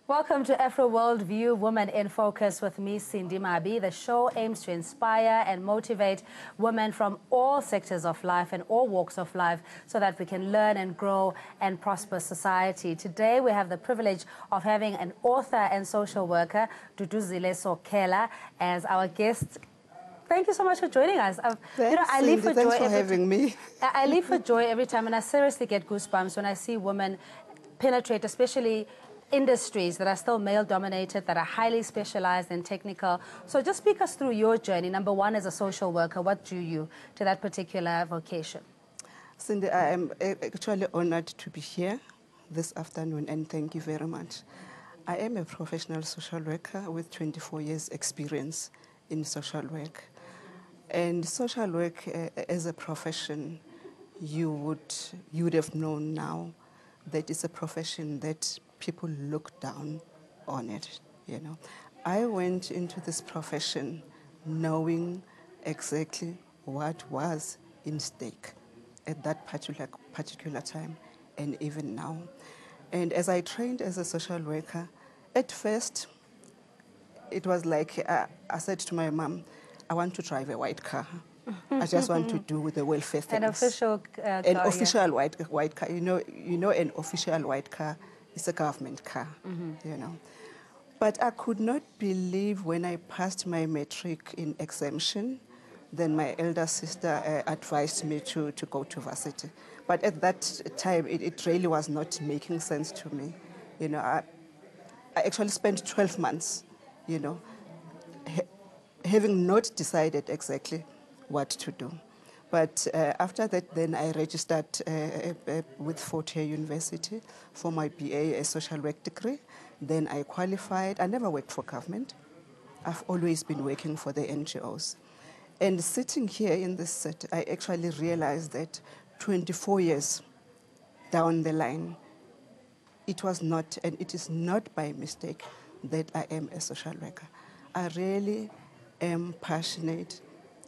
Welcome to Afro World View, Women in Focus with me, Cindy Mabi. The show aims to inspire and motivate women from all sectors of life and all walks of life so that we can learn and grow and prosper society. Today, we have the privilege of having an author and social worker, Duduzile Sokhela, as our guest. Thank you so much for joining us. I live for joy. Thanks for having me. I live for joy every time, and I seriously get goosebumps when I see women penetrate, especially industries that are still male-dominated, that are highly specialized and technical. So just speak us through your journey. Number one, as a social worker, what drew you to that particular vocation? Cindy, I am actually honored to be here this afternoon, and thank you very much. I am a professional social worker with 24 years experience in social work. And social work as a profession, you would have known now that it's a profession that people look down on it, you know. I went into this profession knowing exactly what was in stake at that particular time and even now. And as I trained as a social worker, at first it was like I said to my mom, I want to drive a white car. I just want to do the welfare things. An official car. An official white car. You know, an official white car is a government car, you know. But I could not believe when I passed my matric in exemption, then my elder sister advised me to go to varsity. But at that time, it really was not making sense to me. You know, I actually spent 12 months, you know, having not decided exactly what to do. But after that, then I registered with Fort Hare University for my BA, a social work degree. Then I qualified. I never worked for government. I've always been working for the NGOs. And sitting here in this set, I actually realized that 24 years down the line, it was not, and it is not by mistake that I am a social worker. I really am passionate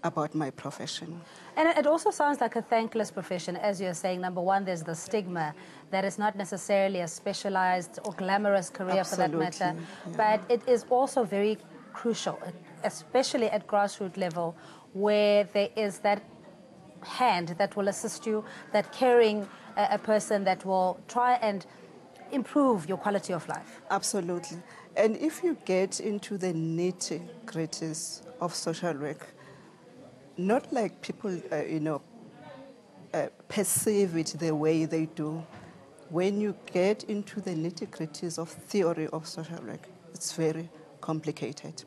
about my profession. And it also sounds like a thankless profession, as you're saying. Number one, there's the stigma that it's not necessarily a specialized or glamorous career for that matter, but it is also very crucial, especially at grassroots level, where there is that hand that will assist you, that caring a person that will try and improve your quality of life. Absolutely. And if you get into the nitty-gritties of social work, not like people, perceive it the way they do. When you get into the nitty-gritties of theory of social work, it's very complicated.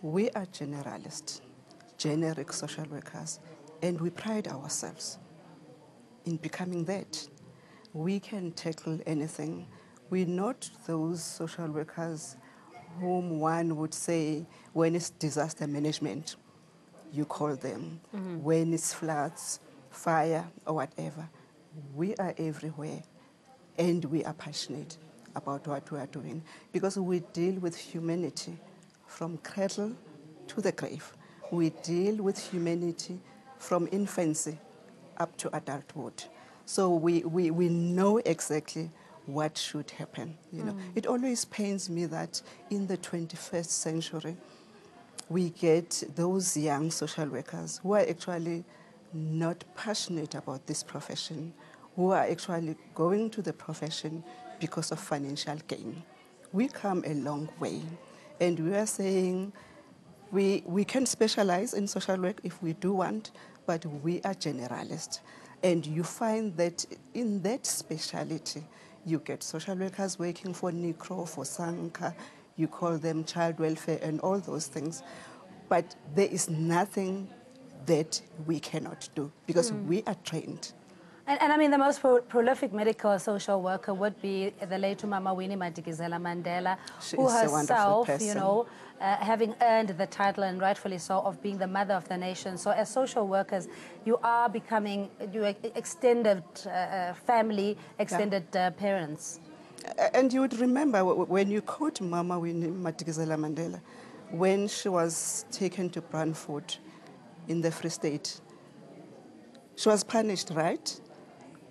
We are generalists, generic social workers, and we pride ourselves in becoming that. We can tackle anything. We're not those social workers whom one would say when it's disaster management, you call them. When it's floods, fire, or whatever. We are everywhere, and we are passionate about what we are doing because we deal with humanity from cradle to the grave. We deal with humanity from infancy up to adulthood. So we know exactly what should happen. You know, it always pains me that in the 21st century, we get those young social workers who are actually not passionate about this profession, who are actually going to the profession because of financial gain. We come a long way, and we are saying we can specialize in social work if we do want, but we are generalists. And you find that in that speciality, you get social workers working for NICRO, for SANCA, you call them child welfare and all those things. But there is nothing that we cannot do because we are trained. And I mean, the most prolific medical social worker would be the late Mama Winnie Madikizela Mandela, who herself, you know, having earned the title, and rightfully so, of being the mother of the nation. So as social workers, you are becoming extended family, extended parents. And you would remember when you quote Mama Winnie Madikizela Mandela, when she was taken to Brandford in the Free State, she was punished, right?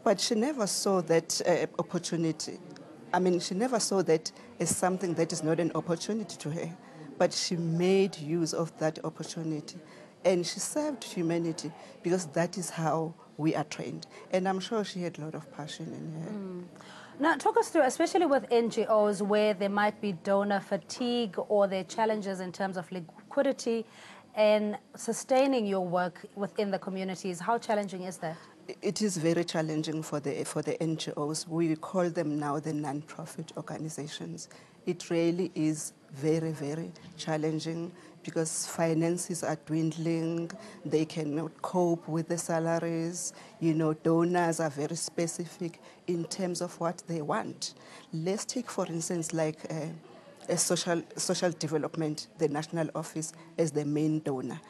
But she never saw that opportunity I mean, she never saw that as something that is not an opportunity to her, but she made use of that opportunity. And she served humanity because that is how we are trained. And I'm sure she had a lot of passion in her. Now, talk us through, especially with NGOs where there might be donor fatigue or there are challenges in terms of liquidity and sustaining your work within the communities. How challenging is that? It is very challenging for the NGOs. We call them now the non-profit organizations. It really is very, very challenging because finances are dwindling. They cannot cope with the salaries. You know, donors are very specific in terms of what they want. Let's take, for instance, like a social development, the national office as the main donor.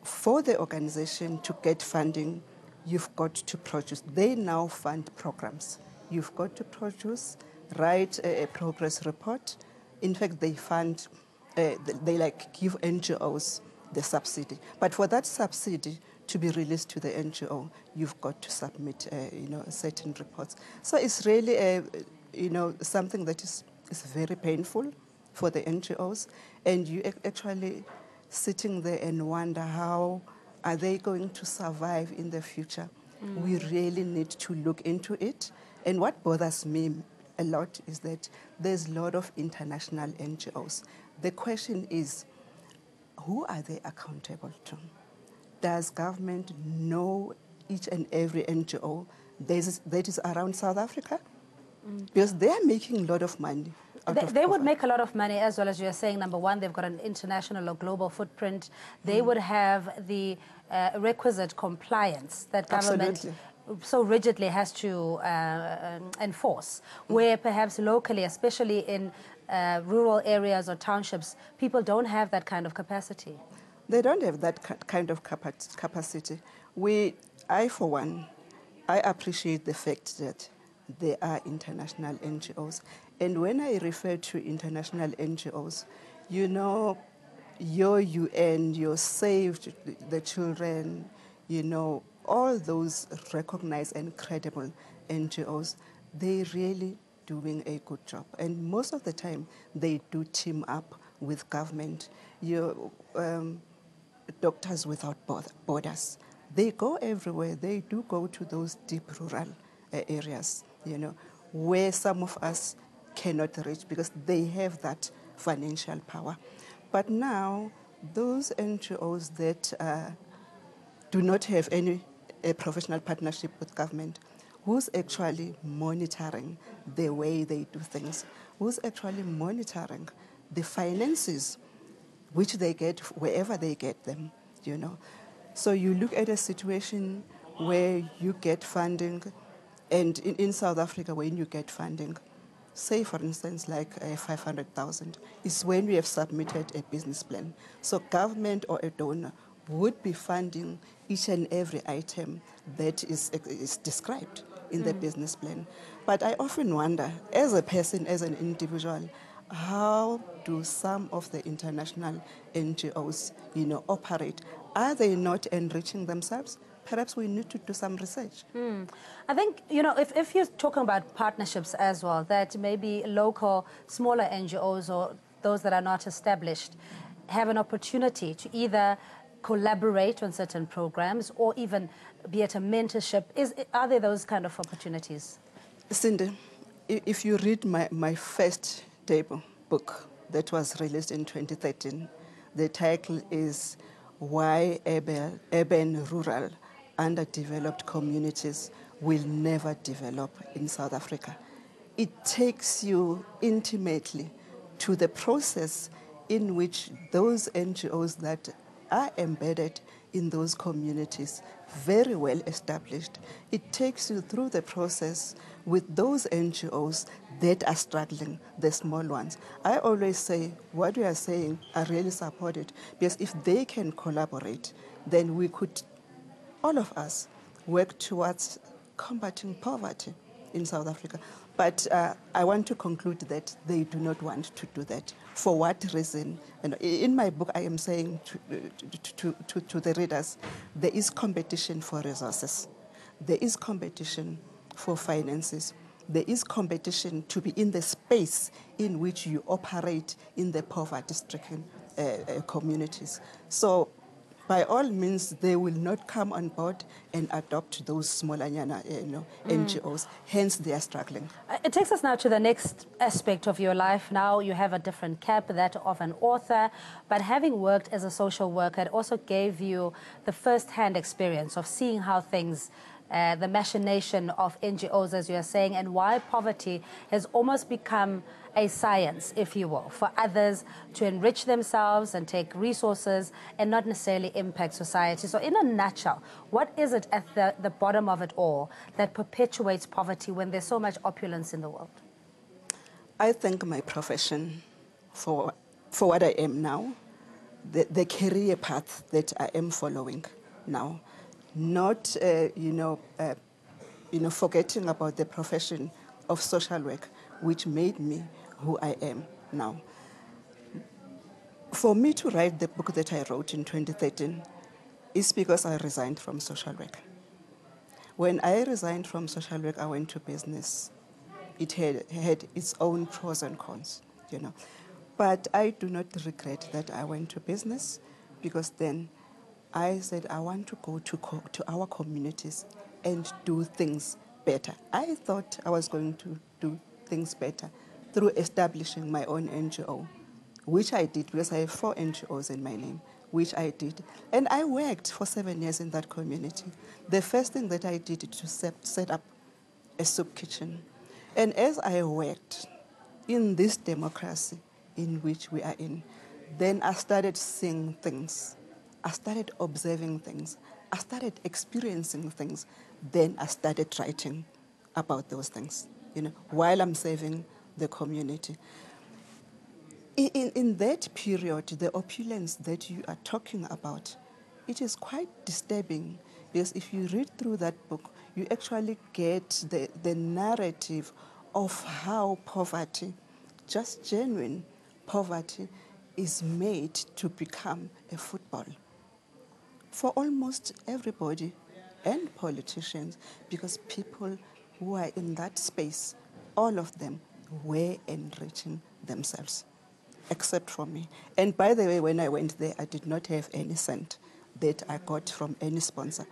For the organization to get funding, you've got to produce. They now fund programs. You've got to produce, write a progress report. In fact, they fund, they like give NGOs the subsidy. But for that subsidy to be released to the NGO, you've got to submit, certain reports. So it's really, something that is very painful for the NGOs, and you actually sitting there and wonder how are they going to survive in the future. We really need to look into it. And what bothers me a lot is that there's a lot of international NGOs. The question is, who are they accountable to? Does government know each and every NGO that is around South Africa? Because they are making a lot of money. They would make a lot of money, as well as you're saying. Number one, they've got an international or global footprint. They would have the requisite compliance that government so rigidly has to enforce, where perhaps locally, especially in rural areas or townships, people don't have that kind of capacity. They don't have that kind of capacity. I, for one, I appreciate the fact that there are international NGOs. And when I refer to international NGOs, you know, your UN, your Save the Children, you know, all those recognized and credible NGOs, they really doing a good job. And most of the time, they do team up with government. Doctors Without Borders, they go everywhere. They do go to those deep rural areas, you know, where some of us cannot reach because they have that financial power. But now, those NGOs that do not have any professional partnership with government, who's actually monitoring the way they do things, who's actually monitoring the finances which they get wherever they get them, you know. So you look at a situation where you get funding, and in South Africa, when you get funding, say for instance like 500,000, is when we have submitted a business plan. So government or a donor would be funding each and every item that is described in the business plan. But I often wonder, as a person, as an individual, how do some of the international NGOs, you know, operate? Are they not enriching themselves? Perhaps we need to do some research. I think, you know, if you're talking about partnerships as well, that maybe local, smaller NGOs or those that are not established have an opportunity to either collaborate on certain programs or even be at a mentorship. Are there those kind of opportunities? Cindy, if you read my first debut book that was released in 2013, the title is Why Urban Rural Underdeveloped Communities Will Never Develop in South Africa. It takes you intimately to the process in which those NGOs that are embedded in those communities, very well established. It takes you through the process with those NGOs that are struggling, the small ones. I always say what we are saying, I really support it, because if they can collaborate, then we could, all of us, work towards combating poverty in South Africa. But I want to conclude that they do not want to do that. For what reason? And in my book, I am saying to the readers, there is competition for resources. There is competition for finances. there is competition to be in the space in which you operate in the poverty-stricken communities. So by all means, they will not come on board and adopt those smaller NGOs. Hence, they are struggling. It takes us now to the next aspect of your life. Now you have a different cap, that of an author, but having worked as a social worker, it also gave you the first-hand experience of seeing how things, the machination of NGOs, as you are saying, and why poverty has almost become a science, if you will, for others to enrich themselves and take resources and not necessarily impact society. So in a nutshell, what is it at the bottom of it all that perpetuates poverty when there's so much opulence in the world? I think my profession, for what I am now, the career path that I am following now, not forgetting about the profession of social work, which made me who I am now. For me to write the book that I wrote in 2013 is because I resigned from social work. When I resigned from social work, I went to business. It had its own pros and cons, But I do not regret that I went to business, because then I said I want to go to our communities and do things better. I thought I was going to do things better through establishing my own NGO, which I did because I have 4 NGOs in my name, which I did. And I worked for 7 years in that community. The first thing that I did to set up a soup kitchen. And as I worked in this democracy in which we are in, then I started seeing things. I started observing things. I started experiencing things. Then I started writing about those things, while I'm serving the community. In that period, the opulence that you are talking about, it is quite disturbing, because if you read through that book, you actually get the narrative of how poverty, just genuine poverty, is made to become a football for almost everybody and politicians, because people who are in that space, all of them were enriching themselves, except for me. And by the way, when I went there, I did not have any cent that I got from any sponsor.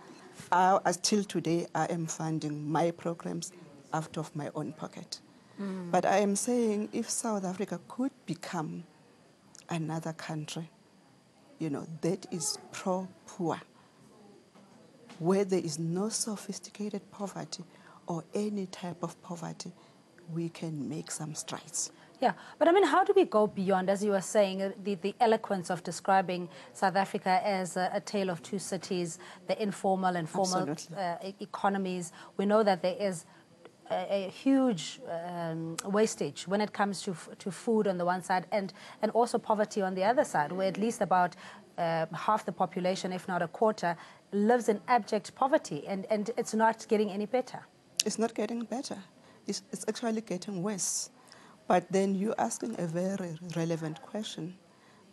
Till today, I am funding my programs out of my own pocket. But I am saying, if South Africa could become another country, that is pro-poor, where there is no sophisticated poverty or any type of poverty, we can make some strides. Yeah, but I mean, how do we go beyond, as you were saying, the eloquence of describing South Africa as a tale of two cities, the informal and formal economies? We know that there is a huge wastage when it comes to food on the one side and also poverty on the other side, where at least about half the population, if not a quarter, lives in abject poverty, and it's not getting any better. It's not getting better. It's actually getting worse. But then you're asking a very relevant question.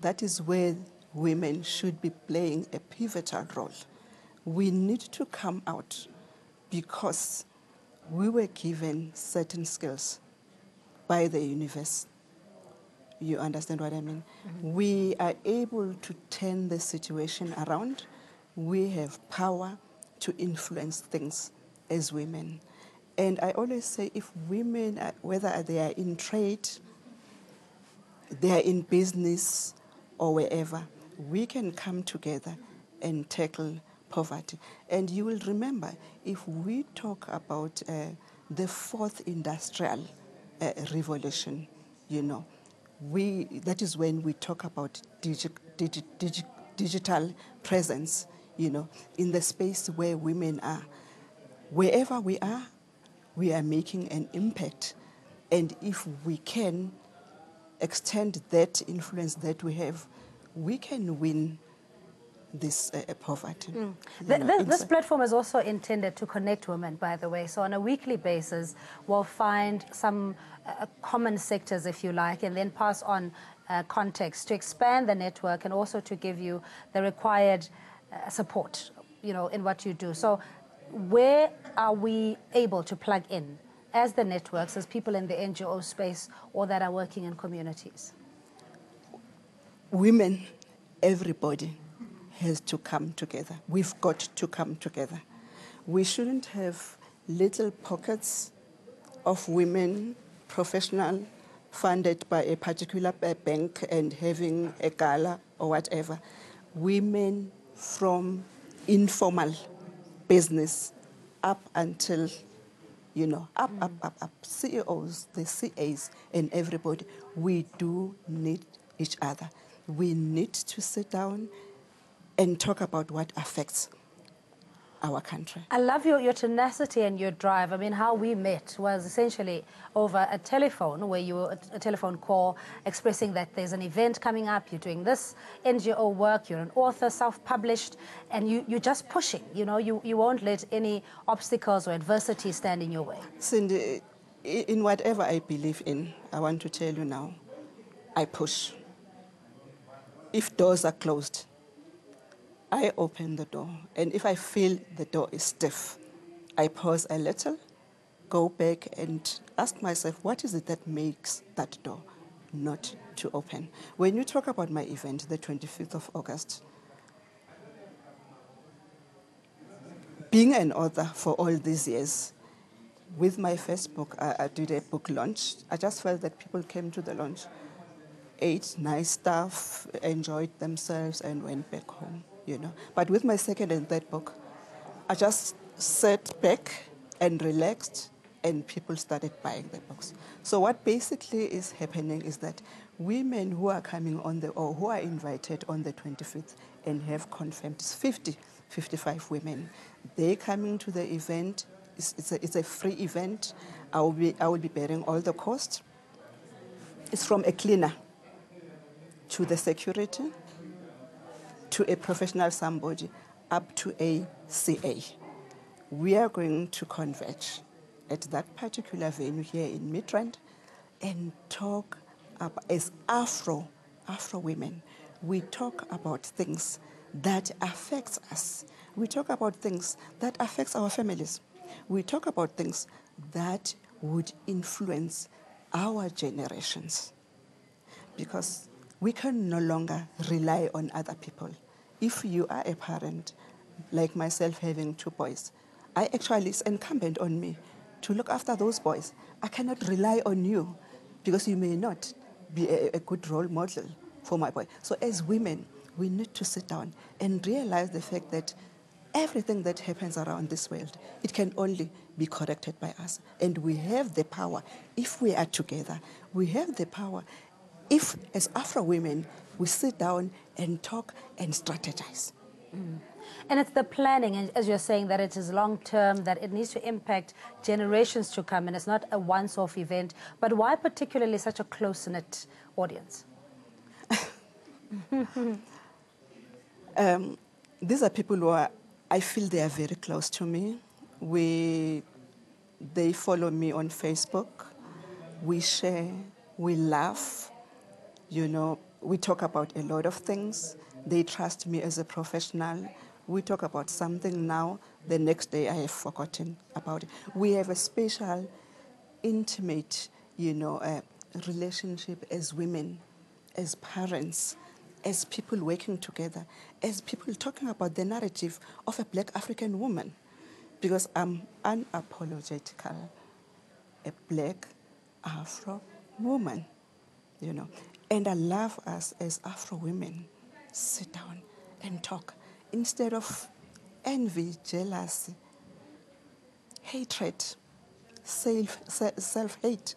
That is where women should be playing a pivotal role. We need to come out, because we were given certain skills by the universe. You understand what I mean? Mm-hmm. We are able to turn the situation around. We have power to influence things as women. And I always say, if women, whether they are in trade, they are in business, or wherever, we can come together and tackle poverty. And you will remember, if we talk about the 4th industrial revolution, that is when we talk about digital presence, in the space where women are. Wherever we are making an impact. And if we can extend that influence that we have, we can win this poverty. This platform is also intended to connect women, by the way. So on a weekly basis, we'll find some common sectors, if you like, and then pass on context to expand the network and also to give you the required support, in what you do. So where are we able to plug in as the networks, as people in the NGO space or that are working in communities? Women, everybody has to come together. We've got to come together. We shouldn't have little pockets of women, professional, funded by a particular bank and having a gala or whatever. Women from informal business up until, up. CEOs, the CAs, and everybody. We do need each other. We need to sit down and talk about what affects our country. I love your tenacity and your drive. I mean, how we met was essentially over a telephone, where you were a telephone call expressing that there's an event coming up, you're doing this NGO work, you're an author, self-published, and you're just pushing. You won't let any obstacles or adversity stand in your way. Cindy, in whatever I believe in, I want to tell you now, I push. If doors are closed, I open the door, and if I feel the door is stiff, I pause a little, go back and ask myself, what is it that makes that door not to open? When you talk about my event, the 25th of August, being an author for all these years, with my first book, I did a book launch. I just felt that people came to the launch, ate nice stuff, enjoyed themselves, and went back home. But with my second and third book, I just sat back and relaxed, and people started buying the books. So what basically is happening is that women who are coming or who are invited on the 25th and have confirmed, it's 55 women. They're coming to the event. It's a free event. I will be bearing all the costs. It's from a cleaner to the security, to a professional somebody, up to a CA. We are going to converge at that particular venue here in Midrand and talk about, as Afro women, we talk about things that affects us. We talk about things that affects our families. We talk about things that would influence our generations. Because we can no longer rely on other people. If you are a parent, like myself having 2 boys, it's incumbent on me to look after those boys. I cannot rely on you because you may not be a good role model for my boy. So as women, we need to sit down and realize the fact that everything that happens around this world, it can only be corrected by us. And we have the power. If we are together, we have the power. If, as Afro women, we sit down and talk and strategize. And it's the planning, and as you're saying, that it is long-term, that it needs to impact generations to come, and it's not a once-off event. But why particularly such a close-knit audience? These are people who I feel they are very close to me. They follow me on Facebook. We share, we laugh. We talk about a lot of things. They trust me as a professional. We talk about something now, the next day I have forgotten about it. We have a special, intimate, relationship as women, as parents, as people working together, as people talking about the narrative of a Black African woman. Because I'm unapologetical, a Black Afro woman, And I love us as Afro women sit down and talk instead of envy, jealousy, hatred, self-hate.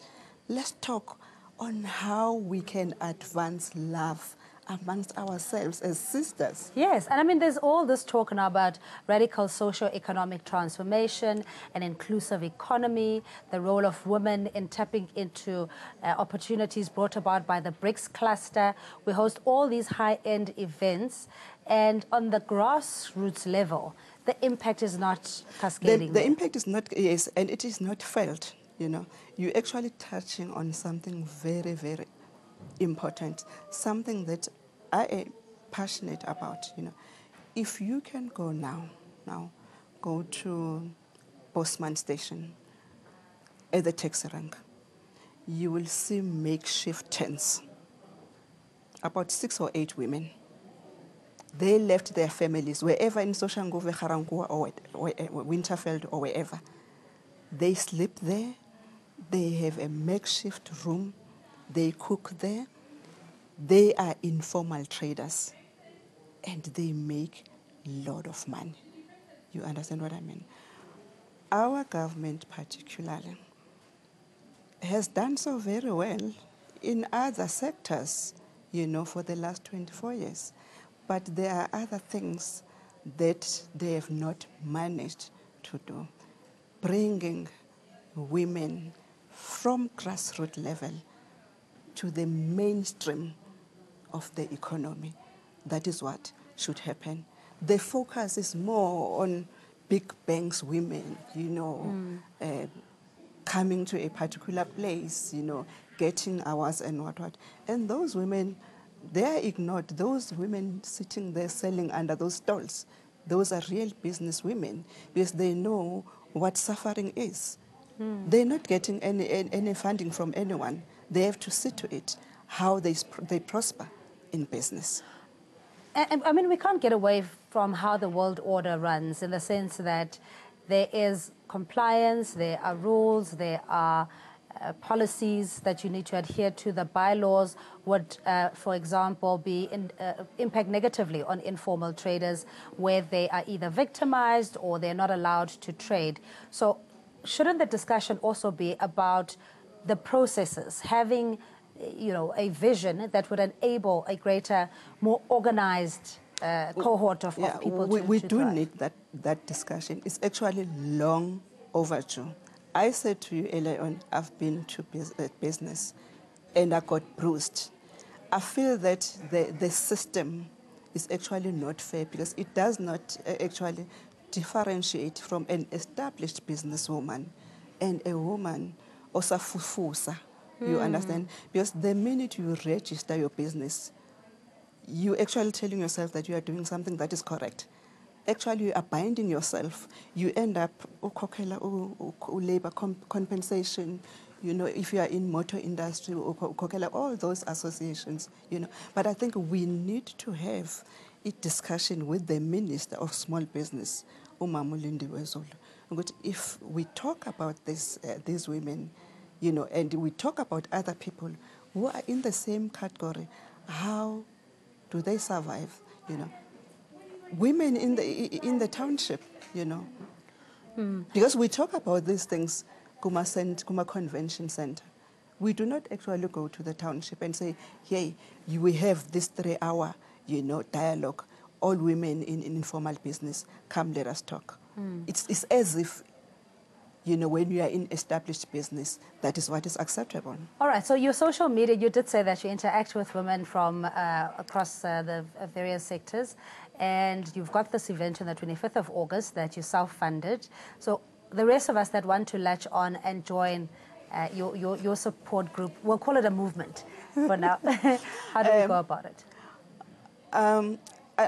Let's talk on how we can advance love amongst ourselves as sisters. Yes, and I mean, there's all this talk now about radical socio-economic transformation, an inclusive economy, the role of women in tapping into opportunities brought about by the BRICS cluster. We host all these high-end events, and on the grassroots level, the impact is not cascading. The impact is not, yes, and it is not felt, You're actually touching on something very, very important, something that I am passionate about, If you can go now, go to Bosman Station, at the taxi rank, you will see makeshift tents, about 6 or 8 women. They left their families, wherever in Soshanguve, Garangua, or Winterfeld, or wherever. They sleep there. They have a makeshift room. They cook there. They are informal traders, and they make a lot of money. You understand what I mean? Our government particularly has done so very well in other sectors, for the last 24 years. But there are other things that they have not managed to do. Bringing women from grassroots level to the mainstream of the economy. That is what should happen. The focus is more on big banks women, coming to a particular place, getting hours and what. And those women, they are ignored. Those women sitting there selling under those stalls, those are real business women because they know what suffering is. They're not getting any funding from anyone. They have to see to it how they prosper in business. And I mean, we can't get away from how the world order runs in the sense that there is compliance, there are rules, there are policies that you need to adhere to. The bylaws would, for example, impact negatively on informal traders where they are either victimized or they're not allowed to trade. So shouldn't the discussion also be about the processes, having a vision that would enable a greater, more organized cohort of people we do need that discussion. It's actually long overdue. I said to you earlier on, I've been to business and I got bruised. I feel that the system is actually not fair because it does not actually differentiate from an established businesswoman and a woman osafufusa. You understand? Because the minute you register your business, you're actually telling yourself that you are doing something that is correct. Actually, you are binding yourself. You end up Sokhela labor compensation, if you are in motor industry, Sokhela, all those associations, But I think we need to have a discussion with the Minister of Small Business, Umamulindi Wezulu. If we talk about these women, and we talk about other people who are in the same category, how do they survive, Women in the township, Because we talk about these things, Kuma Convention Center. We do not actually go to the township and say, hey, we have this 3-hour, dialogue, all women in informal business, come let us talk. It's as if, when you are in established business, that is what is acceptable. All right, so your social media, you did say that you interact with women from across the various sectors, and you've got this event on the 25th of August that you self-funded. So the rest of us that want to latch on and join your support group, we'll call it a movement for now. How do we go about it?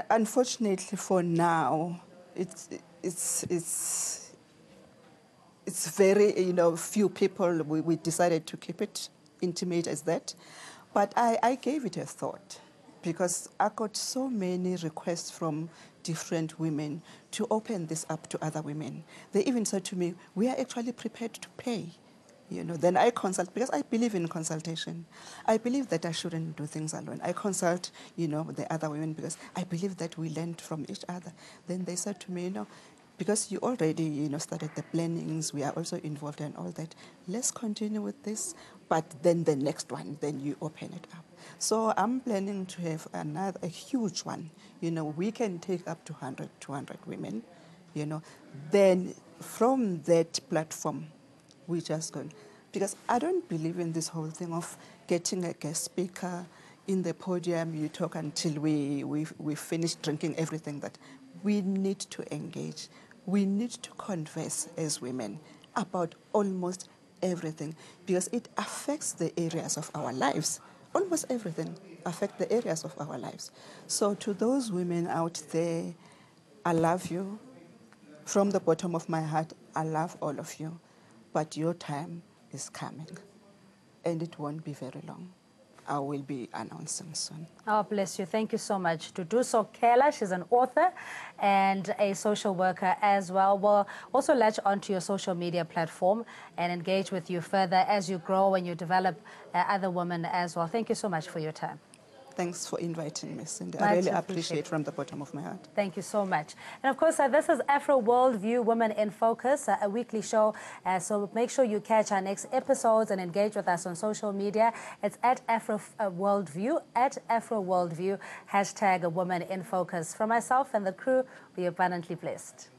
Unfortunately, for now, it's very, few people. We decided to keep it intimate as that. But I gave it a thought because I got so many requests from different women to open this up to other women. They even said to me, we are actually prepared to pay. Then I consult, because I believe in consultation. I believe that I shouldn't do things alone. I consult, the other women because I believe that we learn from each other. Then they said to me, because you already, started the plannings, we are also involved in all that. Let's continue with this, but then the next one, then you open it up. So I'm planning to have a huge one. We can take up to 100, 200 women, Then from that platform, we just go. Because I don't believe in this whole thing of getting a guest speaker in the podium, you talk until we finish drinking everything that we need to engage. We need to converse as women about almost everything because it affects the areas of our lives. Almost everything affects the areas of our lives. So to those women out there, I love you. From the bottom of my heart, I love all of you. But your time is coming, and it won't be very long. I will be announcing soon. Oh, bless you. Thank you so much. Duduzile Sokhela, she's an author and a social worker as well. We'll also latch onto your social media platform and engage with you further as you grow and you develop other women as well. Thank you so much for your time. Thanks for inviting me, Cindy. Much I really appreciated. appreciate from the bottom of my heart. Thank you so much. And of course, this is Afro Worldview Women in Focus, a weekly show. So make sure you catch our next episodes and engage with us on social media. It's at Afro Worldview, at Afro Worldview, #Women in Focus. From myself and the crew, we are abundantly blessed.